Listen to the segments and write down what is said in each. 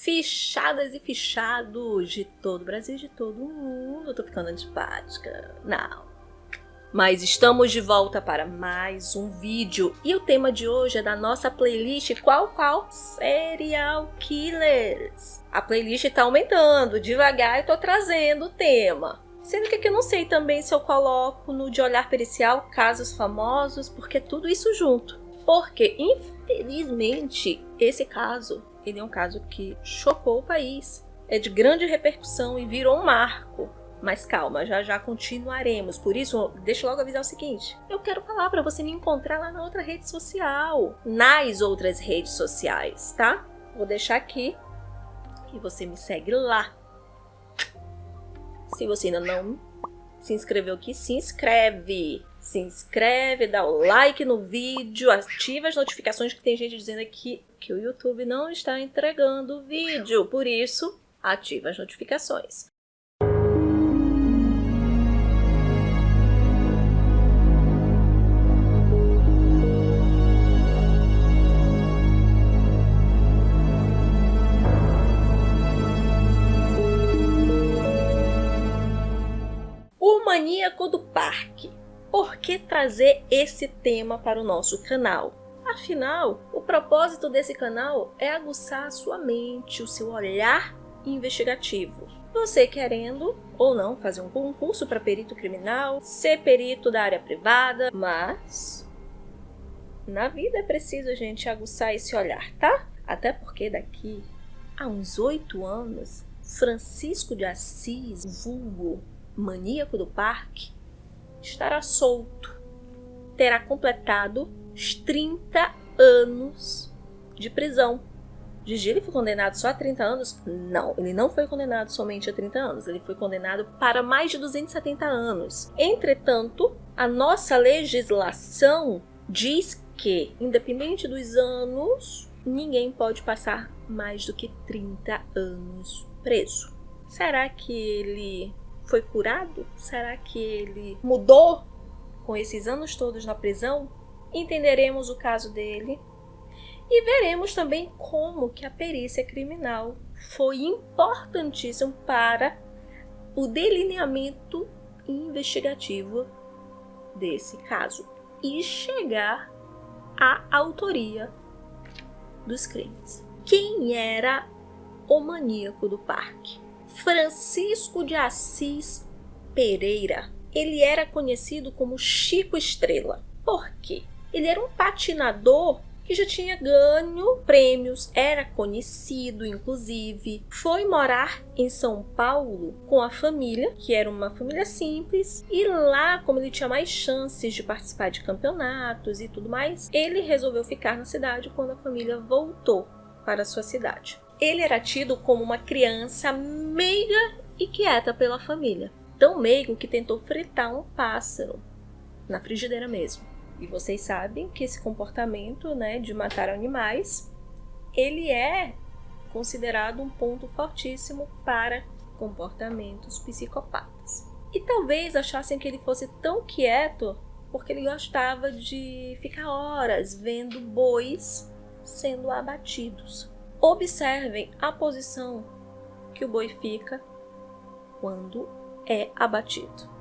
Fichadas e fichados de todo o Brasil, de todo o mundo. Eu tô ficando antipática. Não. Mas estamos de volta para mais um vídeo. E o tema de hoje é da nossa playlist qual? Serial Killers. A playlist tá aumentando. Devagar eu tô trazendo o tema. Sendo que aqui eu não sei também se eu coloco no de olhar pericial casos famosos, porque tudo isso junto. Porque, infelizmente, esse caso, ele é um caso que chocou o país. É de grande repercussão e virou um marco. Mas calma, já continuaremos. Por isso, deixa eu logo avisar o seguinte. Eu quero falar para você me encontrar lá na outra rede social. Nas outras redes sociais, tá? Vou deixar aqui e você me segue lá. Se você ainda não se inscreveu aqui, se inscreve. Se inscreve, dá o like no vídeo, ativa as notificações que tem gente dizendo aqui que o YouTube não está entregando o vídeo. Por isso, ativa as notificações. O Maníaco do Parque. Por que trazer esse tema para o nosso canal? Afinal, o propósito desse canal é aguçar a sua mente, o seu olhar investigativo. Você querendo ou não fazer um concurso para perito criminal, ser perito da área privada, mas na vida é preciso a gente aguçar esse olhar, tá? Até porque daqui a uns 8 anos, Francisco de Assis, vulgo Maníaco do Parque, estará solto. Terá completado os 30 anos de prisão. Gigi, ele foi condenado só a 30 anos? Não, ele não foi condenado somente a 30 anos. Ele foi condenado para mais de 270 anos. Entretanto, a nossa legislação diz que, independente dos anos, ninguém pode passar mais do que 30 anos preso. Será que ele foi curado? Será que ele mudou com esses anos todos na prisão? Entenderemos o caso dele e veremos também como que a perícia criminal foi importantíssimo para o delineamento investigativo desse caso e chegar à autoria dos crimes. Quem era o Maníaco do Parque? Francisco de Assis Pereira. Ele era conhecido como Chico Estrela. Por quê? Ele era um patinador que já tinha ganho prêmios, era conhecido, inclusive. Foi morar em São Paulo com a família, que era uma família simples. E lá, como ele tinha mais chances de participar de campeonatos e tudo mais, ele resolveu ficar na cidade quando a família voltou para a sua cidade. Ele era tido como uma criança meiga e quieta pela família. Tão meigo que tentou fritar um pássaro na frigideira mesmo. E vocês sabem que esse comportamento, de matar animais, ele é considerado um ponto fortíssimo para comportamentos psicopatas. E talvez achassem que ele fosse tão quieto porque ele gostava de ficar horas vendo bois sendo abatidos. Observem a posição que o boi fica quando é abatido.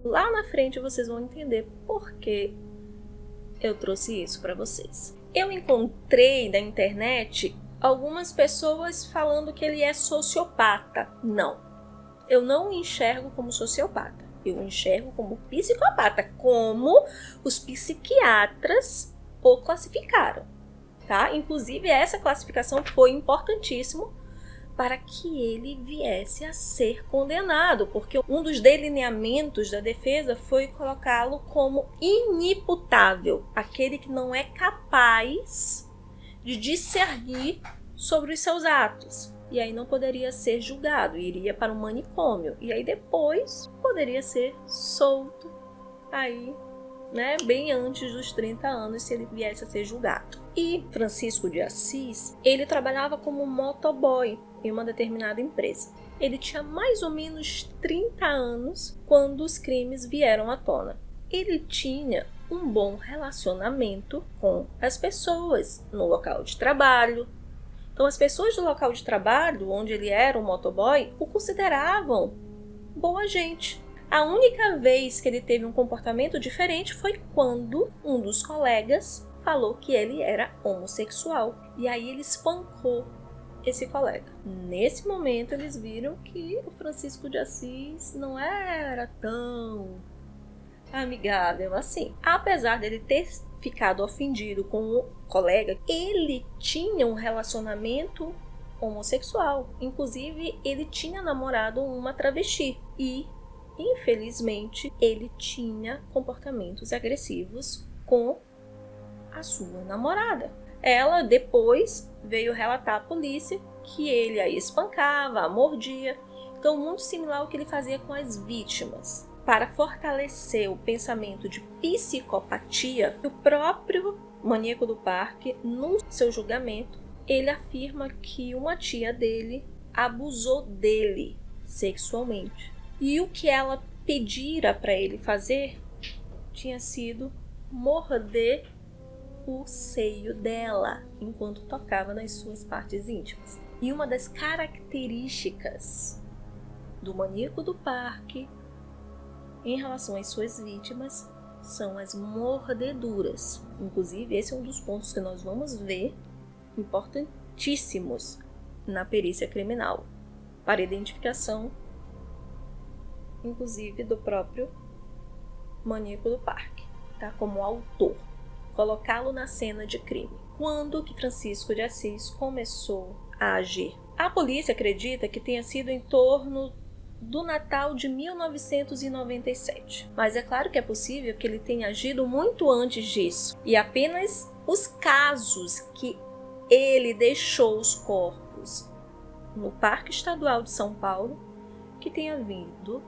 Lá na frente vocês vão entender por que eu trouxe isso para vocês. Eu encontrei na internet algumas pessoas falando que ele é sociopata. Não, eu não o enxergo como sociopata. Eu o enxergo como psicopata, como os psiquiatras o classificaram, tá? Inclusive essa classificação foi importantíssima para que ele viesse a ser condenado, porque um dos delineamentos da defesa foi colocá-lo como inimputável, aquele que não é capaz de discernir sobre os seus atos. E aí não poderia ser julgado, iria para um manicômio. E aí depois poderia ser solto aí né, bem antes dos 30 anos, se ele viesse a ser julgado. E Francisco de Assis, ele trabalhava como motoboy em uma determinada empresa. Ele tinha mais ou menos 30 anos quando os crimes vieram à tona. Ele tinha um bom relacionamento com as pessoas no local de trabalho. Então, as pessoas do local de trabalho, onde ele era um motoboy, o consideravam boa gente. A única vez que ele teve um comportamento diferente foi quando um dos colegas falou que ele era homossexual. E aí ele espancou esse colega. Nesse momento eles viram que o Francisco de Assis não era tão amigável assim. Apesar dele ter ficado ofendido com o colega, ele tinha um relacionamento homossexual. Inclusive, ele tinha namorado uma travesti e, infelizmente, ele tinha comportamentos agressivos com a sua namorada. Ela depois veio relatar à polícia que ele a espancava, a mordia. Então, muito similar ao que ele fazia com as vítimas. Para fortalecer o pensamento de psicopatia, o próprio maníaco do parque, no seu julgamento, ele afirma que uma tia dele abusou dele sexualmente. E o que ela pedira para ele fazer tinha sido morder o seio dela enquanto tocava nas suas partes íntimas. E uma das características do maníaco do parque em relação às suas vítimas são as mordeduras. Inclusive, esse é um dos pontos que nós vamos ver importantíssimos na perícia criminal para identificação, inclusive do próprio maníaco do parque, tá? Como autor, colocá-lo na cena de crime. Quando que Francisco de Assis começou a agir? A polícia acredita que tenha sido em torno do Natal de 1997. Mas é claro que é possível que ele tenha agido muito antes disso. E apenas os casos que ele deixou os corpos no Parque Estadual de São Paulo que tenha vindo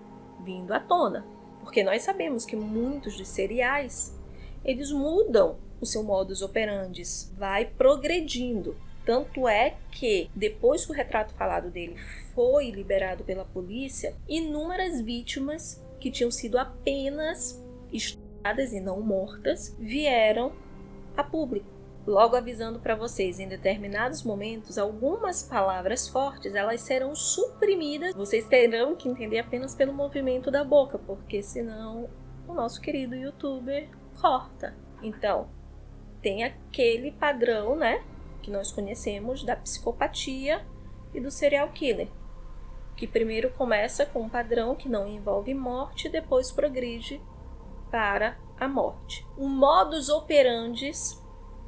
à tona. Porque nós sabemos que muitos dos seriais, eles mudam o seu modus operandi, vai progredindo. Tanto é que, depois que o retrato falado dele foi liberado pela polícia, inúmeras vítimas que tinham sido apenas estupradas e não mortas vieram a público. Logo avisando para vocês, em determinados momentos, algumas palavras fortes, elas serão suprimidas. Vocês terão que entender apenas pelo movimento da boca, porque senão o nosso querido youtuber corta. Então, tem aquele padrão, né, que nós conhecemos da psicopatia e do serial killer, que primeiro começa com um padrão que não envolve morte e depois progride para a morte. O modus operandi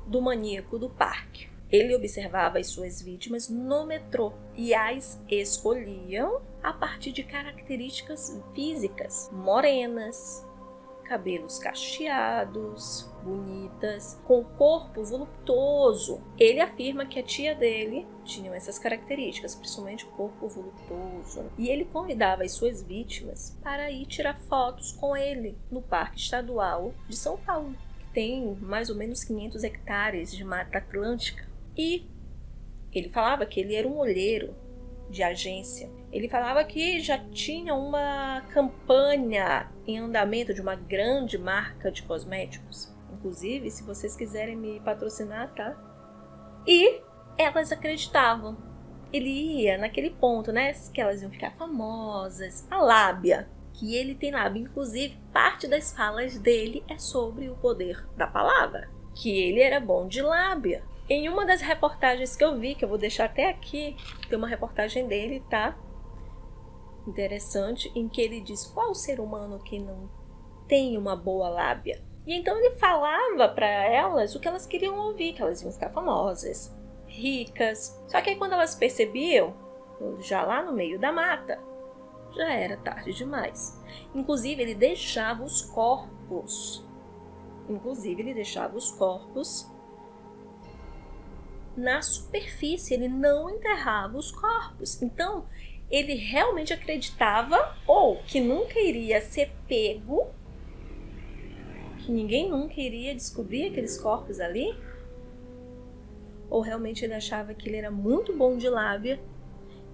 do maníaco do parque. Ele observava as suas vítimas no metrô e as escolhiam a partir de características físicas, morenas, cabelos cacheados, bonitas, com corpo voluptuoso. Ele afirma que a tia dele tinha essas características, principalmente o corpo voluptuoso. E ele convidava as suas vítimas para ir tirar fotos com ele no Parque Estadual de São Paulo, que tem mais ou menos 500 hectares de Mata Atlântica. E ele falava que ele era um olheiro de agência. Ele falava que já tinha uma campanha em andamento de uma grande marca de cosméticos. Inclusive, se vocês quiserem me patrocinar, tá? E elas acreditavam. Ele ia naquele ponto, né? Que elas iam ficar famosas. A lábia, que ele tem lábia. Inclusive, parte das falas dele é sobre o poder da palavra. Que ele era bom de lábia. Em uma das reportagens que eu vi, que eu vou deixar até aqui, tem uma reportagem dele, tá? Interessante, em que ele diz qual ser humano que não tem uma boa lábia. E então ele falava para elas o que elas queriam ouvir, que elas iam ficar famosas, ricas. Só que aí quando elas percebiam, já lá no meio da mata, já era tarde demais. Inclusive ele deixava os corpos na superfície, ele não enterrava os corpos. Então, ele realmente acreditava ou que nunca iria ser pego, Que ninguém nunca iria descobrir aqueles corpos ali? Ou realmente ele achava que ele era muito bom de lábia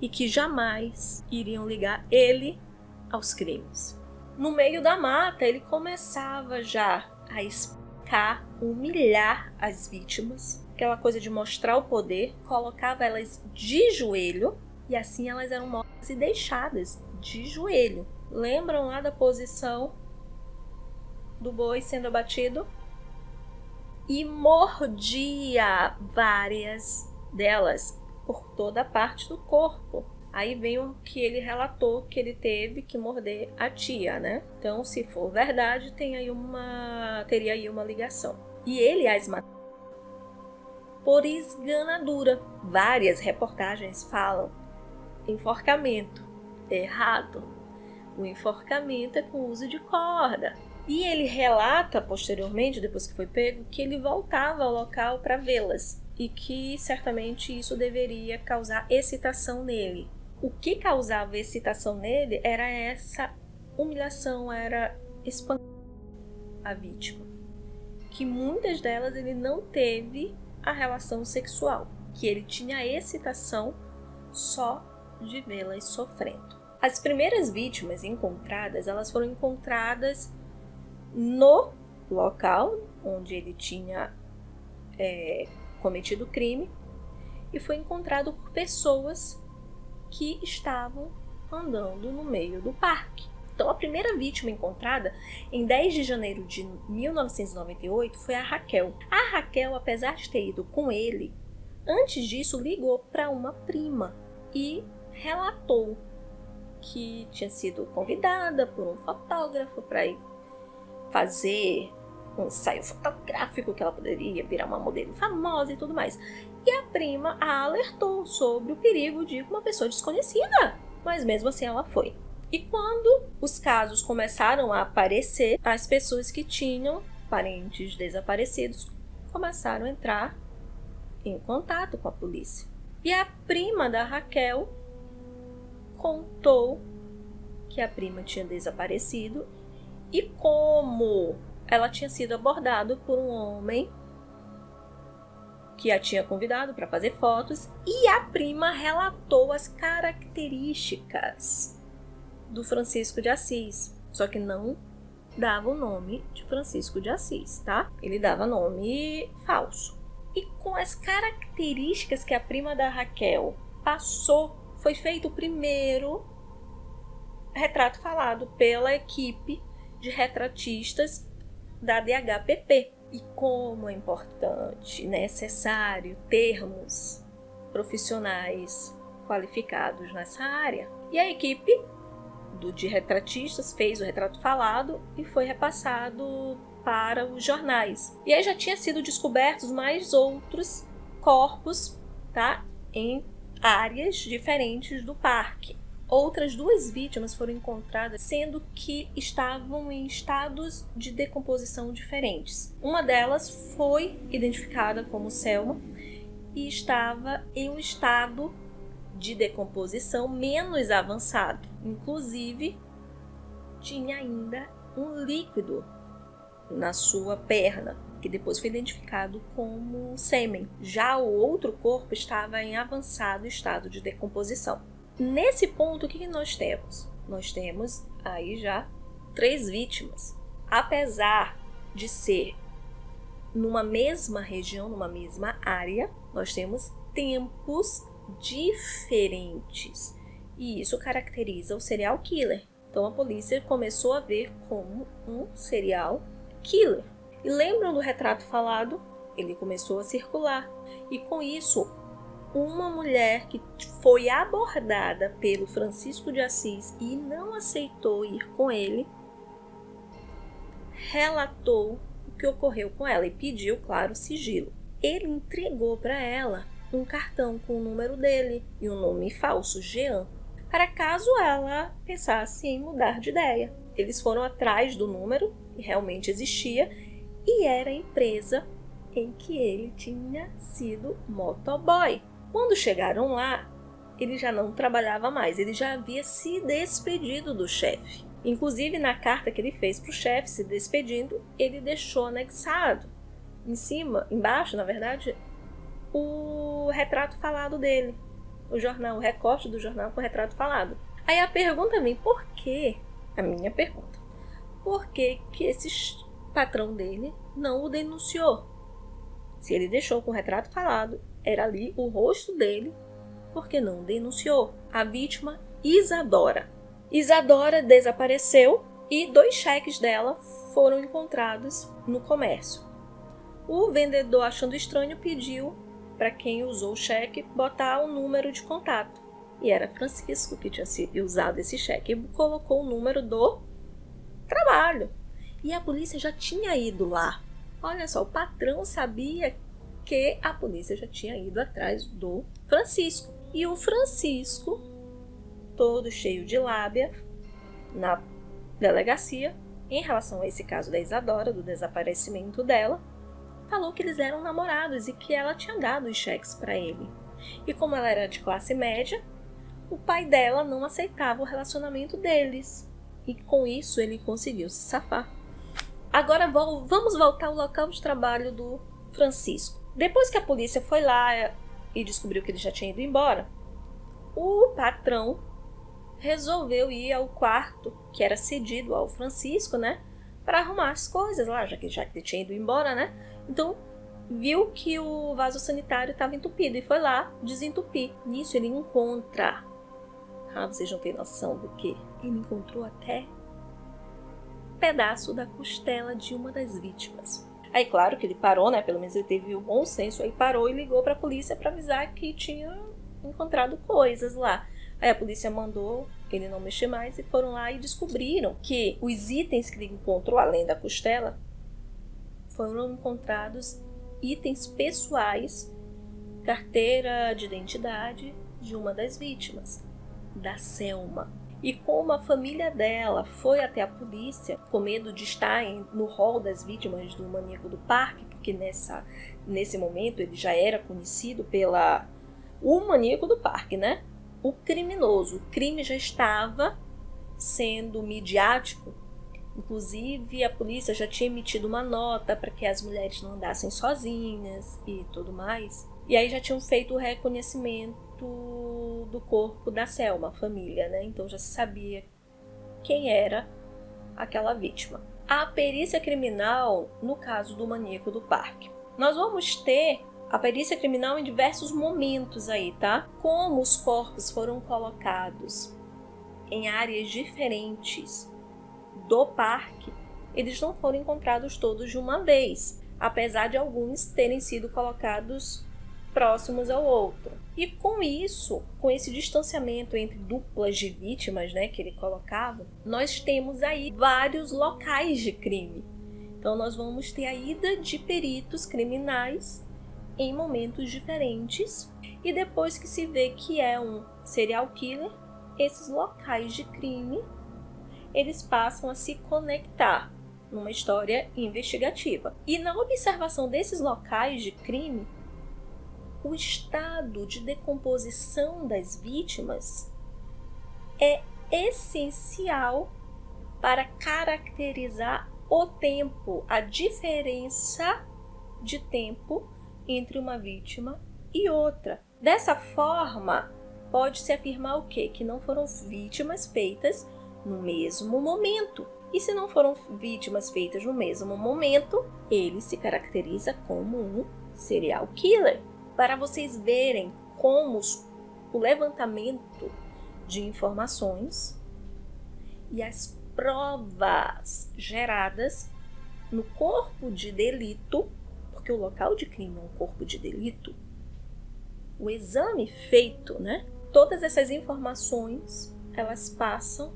e que jamais iriam ligar ele aos crimes? No meio da mata, ele começava já a espancar, humilhar as vítimas. Aquela coisa de mostrar o poder, colocava elas de joelho e assim elas eram mortas e deixadas de joelho. Lembram lá da posição do boi sendo abatido? E mordia várias delas por toda a parte do corpo. Aí vem o que ele relatou que ele teve que morder a tia, né? Então, se for verdade, teria aí uma ligação. E ele as matou por esganadura. Várias reportagens falam enforcamento. Errado. O enforcamento é com uso de corda. E ele relata posteriormente, depois que foi pego, que ele voltava ao local para vê-las e que certamente isso deveria causar excitação nele. O que causava excitação nele era essa humilhação, era espancar a vítima. Que muitas delas ele não teve a relação sexual, que ele tinha excitação só de vê-las sofrendo. As primeiras vítimas encontradas, elas foram encontradas no local onde ele tinha cometido o crime e foi encontrado por pessoas que estavam andando no meio do parque. Então, a primeira vítima encontrada em 10 de janeiro de 1998 foi a Raquel. A Raquel, apesar de ter ido com ele, antes disso ligou para uma prima e relatou que tinha sido convidada por um fotógrafo para ir fazer um ensaio fotográfico, que ela poderia virar uma modelo famosa e tudo mais. E a prima a alertou sobre o perigo de ir com uma pessoa desconhecida, mas mesmo assim ela foi. E quando os casos começaram a aparecer, as pessoas que tinham parentes desaparecidos começaram a entrar em contato com a polícia. E a prima da Raquel contou que a prima tinha desaparecido e como ela tinha sido abordada por um homem que a tinha convidado para fazer fotos, e a prima relatou as características do Francisco de Assis, só que não dava o nome de Francisco de Assis, tá? Ele dava nome falso. E com as características que a prima da Raquel passou, foi feito o primeiro retrato falado pela equipe de retratistas da DHPP. E como é importante, necessário termos profissionais qualificados nessa área. E a equipe de retratistas fez o retrato falado e foi repassado para os jornais. E aí já tinha sido descobertos mais outros corpos, tá? Em áreas diferentes do parque. Outras 2 vítimas foram encontradas, sendo que estavam em estados de decomposição diferentes. Uma delas foi identificada como Selma e estava em um estado de decomposição menos avançado. Inclusive, tinha ainda um líquido na sua perna, que depois foi identificado como sêmen. Já o outro corpo estava em avançado estado de decomposição. Nesse ponto, o que nós temos? Nós temos aí já 3 vítimas. Apesar de ser numa mesma região, numa mesma área, nós temos tempos diferentes. E isso caracteriza o serial killer. Então a polícia começou a ver como um serial killer. E lembram do retrato falado? Ele começou a circular. E com isso, uma mulher que foi abordada pelo Francisco de Assis e não aceitou ir com ele, relatou o que ocorreu com ela e pediu, claro, sigilo. Ele entregou para ela um cartão com o número dele e um nome falso, Jean, para caso ela pensasse em mudar de ideia. Eles foram atrás do número, e realmente existia, e era a empresa em que ele tinha sido motoboy. Quando chegaram lá, ele já não trabalhava mais, ele já havia se despedido do chefe. Inclusive, na carta que ele fez para o chefe se despedindo, ele deixou anexado, embaixo, na verdade, o retrato falado dele. O recorte do jornal com o retrato falado. Aí a pergunta vem, por que esse patrão dele não o denunciou? Se ele deixou com o retrato falado, era ali o rosto dele, por que não o denunciou? A vítima, Isadora. Isadora desapareceu e 2 cheques dela foram encontrados no comércio. O vendedor, achando estranho, pediu para quem usou o cheque botar o número de contato. E era Francisco que tinha usado esse cheque e colocou o número do trabalho. E a polícia já tinha ido lá. Olha só, o patrão sabia que a polícia já tinha ido atrás do Francisco. E o Francisco, todo cheio de lábia, na delegacia, em relação a esse caso da Isadora, do desaparecimento dela, falou que eles eram namorados e que ela tinha dado os cheques para ele. E como ela era de classe média, o pai dela não aceitava o relacionamento deles. E com isso ele conseguiu se safar. Agora vamos voltar ao local de trabalho do Francisco. Depois que a polícia foi lá e descobriu que ele já tinha ido embora, o patrão resolveu ir ao quarto que era cedido ao Francisco, né? Para arrumar as coisas lá, já que ele tinha ido embora, né? Então, viu que o vaso sanitário estava entupido e foi lá desentupir. Nisso ele encontra... vocês não têm noção do que? Ele encontrou até pedaço da costela de uma das vítimas. Aí, claro que ele parou, né? Pelo menos ele teve o bom senso. Aí parou e ligou para a polícia para avisar que tinha encontrado coisas lá. Aí a polícia mandou ele não mexer mais e foram lá e descobriram que os itens que ele encontrou, além da costela, foram encontrados itens pessoais, carteira de identidade de uma das vítimas, da Selma. E como a família dela foi até a polícia com medo de estar no rol das vítimas do maníaco do parque, porque nesse momento ele já era conhecido o maníaco do parque, né? O criminoso. O crime já estava sendo midiático. Inclusive, a polícia já tinha emitido uma nota para que as mulheres não andassem sozinhas e tudo mais. E aí já tinham feito o reconhecimento do corpo da Selma, a família, né? Então já se sabia quem era aquela vítima. A perícia criminal, no caso do maníaco do parque. Nós vamos ter a perícia criminal em diversos momentos aí, tá? Como os corpos foram colocados em áreas diferentes do parque, eles não foram encontrados todos de uma vez, apesar de alguns terem sido colocados próximos ao outro. E com isso, com esse distanciamento entre duplas de vítimas, né, que ele colocava, nós temos aí vários locais de crime. Então nós vamos ter a ida de peritos criminais em momentos diferentes, e depois que se vê que é um serial killer, esses locais de crime eles passam a se conectar numa história investigativa. E na observação desses locais de crime, o estado de decomposição das vítimas é essencial para caracterizar o tempo, a diferença de tempo entre uma vítima e outra. Dessa forma, pode-se afirmar o quê? Que não foram vítimas feitas no mesmo momento. E se não foram vítimas feitas no mesmo momento, ele se caracteriza como um serial killer. Para vocês verem como o levantamento de informações e as provas geradas no corpo de delito, porque o local de crime é um corpo de delito, o exame feito, né? Todas essas informações, elas passam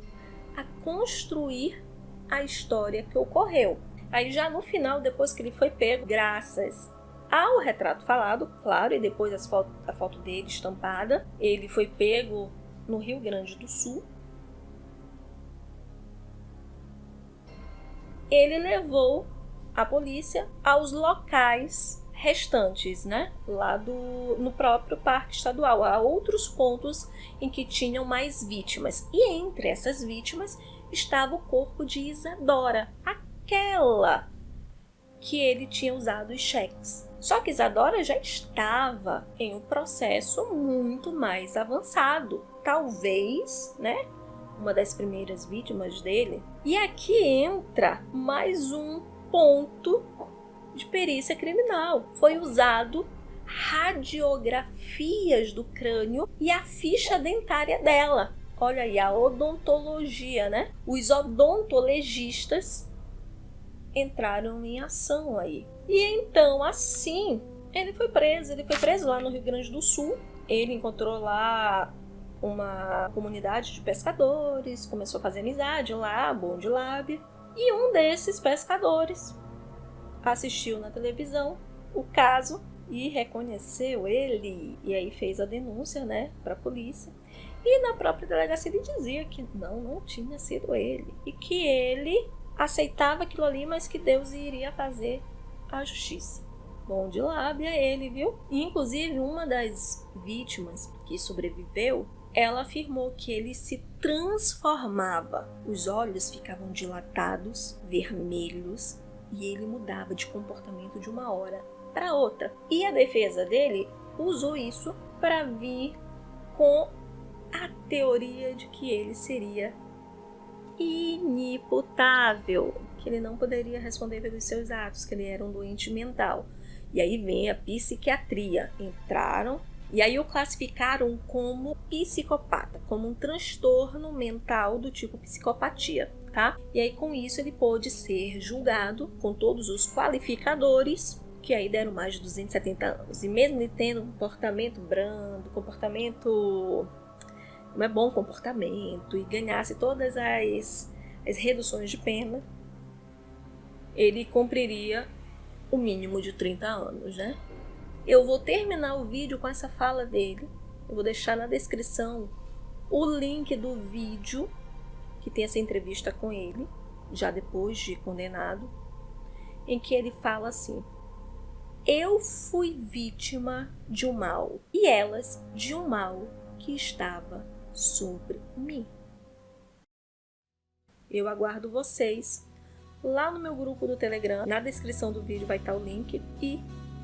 a construir a história que ocorreu. Aí já no final, depois que ele foi pego, graças ao retrato falado, claro, e depois a foto dele estampada, ele foi pego no Rio Grande do Sul. Ele levou a polícia aos locais restantes, né? Lá no próprio parque estadual, há outros pontos em que tinham mais vítimas. E entre essas vítimas estava o corpo de Isadora, aquela que ele tinha usado os cheques. Só que Isadora já estava em um processo muito mais avançado. Talvez, né, uma das primeiras vítimas dele. E aqui entra mais um ponto de perícia criminal. Foi usado radiografias do crânio e a ficha dentária dela. Olha aí, a odontologia, né? Os odontologistas entraram em ação aí. E então, assim, ele foi preso. Ele foi preso lá no Rio Grande do Sul. Ele encontrou lá uma comunidade de pescadores, começou a fazer amizade lá, bom de lábia. E um desses pescadores assistiu na televisão o caso e reconheceu ele. E aí fez a denúncia, né, para a polícia. E na própria delegacia ele dizia que não tinha sido ele. E que ele aceitava aquilo ali, mas que Deus iria fazer a justiça. Bom de lábia ele, viu? E, inclusive, uma das vítimas que sobreviveu, ela afirmou que ele se transformava. Os olhos ficavam dilatados, vermelhos, e ele mudava de comportamento de uma hora para outra. E a defesa dele usou isso para vir com a teoria de que ele seria inimputável, que ele não poderia responder pelos seus atos, que ele era um doente mental. E aí vem a psiquiatria, entraram e aí o classificaram como psicopata, como um transtorno mental do tipo psicopatia, tá? E aí com isso ele pôde ser julgado com todos os qualificadores, que aí deram mais de 270 anos. E mesmo ele tendo um comportamento brando, não é bom comportamento, e ganhasse todas as reduções de pena, ele cumpriria o mínimo de 30 anos, né? Eu vou terminar o vídeo com essa fala dele. Eu vou deixar na descrição o link do vídeo que tem essa entrevista com ele, já depois de condenado, em que ele fala assim: eu fui vítima de um mal, e elas de um mal que estava sobre mim. Eu aguardo vocês lá no meu grupo do Telegram. Na descrição do vídeo vai estar o link e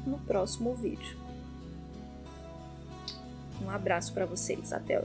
no próximo vídeo. Um abraço para vocês. Até